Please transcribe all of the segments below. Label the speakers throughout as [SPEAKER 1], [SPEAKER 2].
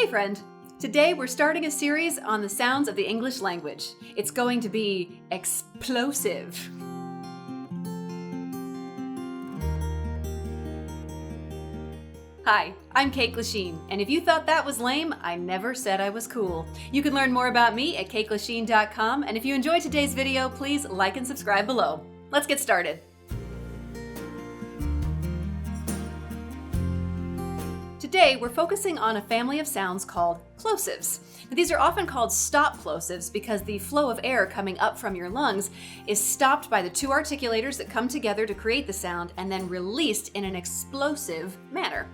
[SPEAKER 1] Hey friend! Today we're starting a series on the sounds of the English language. It's going to be explosive. Hi, I'm Kate Glasheen, and if you thought that was lame, I never said I was cool. You can learn more about me at kateglasheen.com, and if you enjoyed today's video, please like and subscribe below. Let's get started. Today, we're focusing on a family of sounds called plosives. Now, these are often called stop plosives because the flow of air coming up from your lungs is stopped by the two articulators that come together to create the sound and then released in an explosive manner.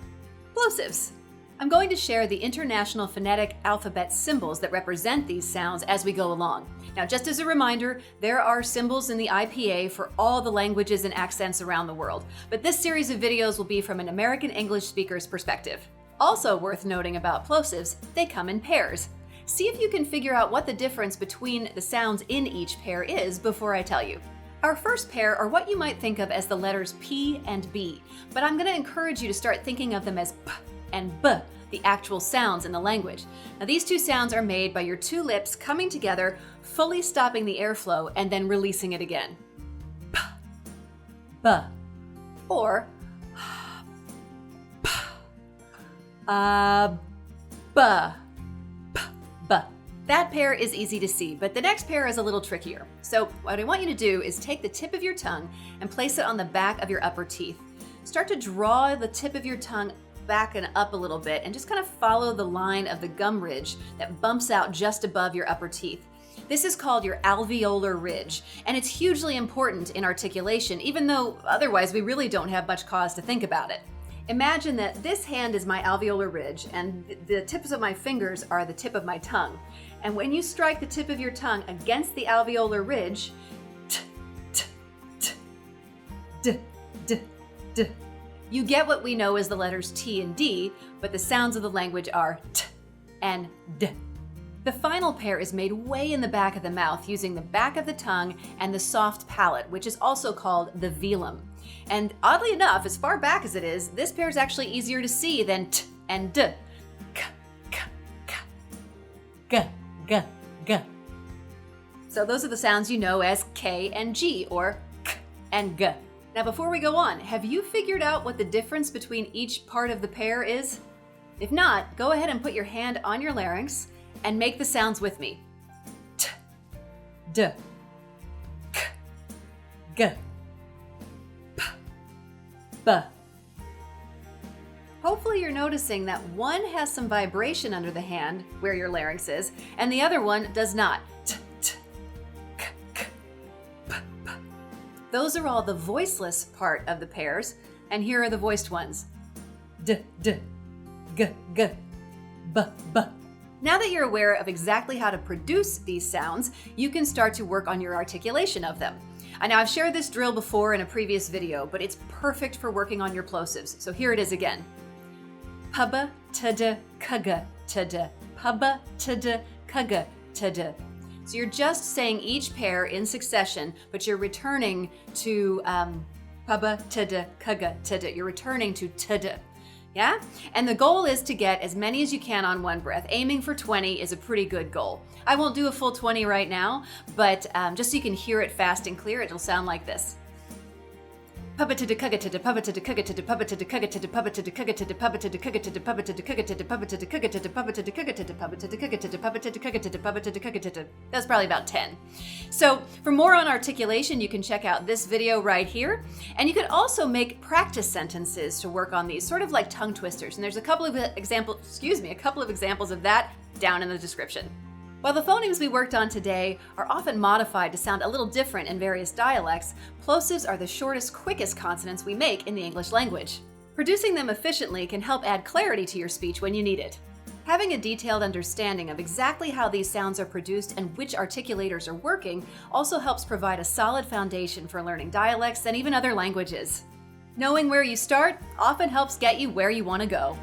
[SPEAKER 1] Plosives. I'm going to share the International Phonetic Alphabet symbols that represent these sounds as we go along. Now, just as a reminder, there are symbols in the IPA for all the languages and accents around the world, but this series of videos will be from an American English speaker's perspective. Also worth noting about plosives, they come in pairs. See if you can figure out what the difference between the sounds in each pair is before I tell you. Our first pair are what you might think of as the letters P and B, but I'm going to encourage you to start thinking of them as P and B, the actual sounds in the language. Now, these two sounds are made by your two lips coming together, fully stopping the airflow, and then releasing it again. P, B, or P, B, P, B. That pair is easy to see, but the next pair is a little trickier. So what I want you to do is take the tip of your tongue and place it on the back of your upper teeth. Start to draw the tip of your tongue back and up a little bit and just kind of follow the line of the gum ridge that bumps out just above your upper teeth. This is called your alveolar ridge, and it's hugely important in articulation, even though otherwise we really don't have much cause to think about it. Imagine that this hand is my alveolar ridge and the tips of my fingers are the tip of my tongue. And when you strike the tip of your tongue against the alveolar ridge, t, t, t, d, d, d, you get what we know as the letters T and D, but the sounds of the language are T and D. The final pair is made way in the back of the mouth using the back of the tongue and the soft palate, which is also called the velum. And oddly enough, as far back as it is, this pair is actually easier to see than T and D. K, k, k, g, g, g. So those are the sounds you know as K and G, or K and G. Now, before we go on, have you figured out what the difference between each part of the pair is? If not, go ahead and put your hand on your larynx and make the sounds with me. T, D, K, G, P, B. Hopefully you're noticing that one has some vibration under the hand, where your larynx is, and the other one does not. T, t, k, k, p, p. Those are all the voiceless part of the pairs, and here are the voiced ones. D, d, g, g, b, b. Now that you're aware of exactly how to produce these sounds, you can start to work on your articulation of them. I know I've shared this drill before in a previous video, but it's perfect for working on your plosives, so here it is again. Pubba, tada, kugga, tada, pubba, tada, kugga, tada. So you're just saying each pair in succession, but you're returning to pubba, tada, kugga, tada. You're returning to tada. Yeah? And the goal is to get as many as you can on one breath. Aiming for 20 is a pretty good goal. I won't do a full 20 right now, but just so you can hear it fast and clear, it'll sound like this. Pubba tada kugga tada, pubba tada kugga tada, pubba tada kugga tada, pubba tada kugga tada, pubba tada kugga tada, pubba tada kugga tada, pubba tada kugga tada, pubba tada kugga tada, pubba tada kugga tada, pubba tada kugga tada, pubba tada kugga tada. That's probably about 10. So for more on articulation, you can check out this video right here. And you can also make practice sentences to work on these, sort of like tongue twisters. And there's a couple of examples of that down in the description. While the phonemes we worked on today are often modified to sound a little different in various dialects, plosives are the shortest, quickest consonants we make in the English language. Producing them efficiently can help add clarity to your speech when you need it. Having a detailed understanding of exactly how these sounds are produced and which articulators are working also helps provide a solid foundation for learning dialects and even other languages. Knowing where you start often helps get you where you want to go.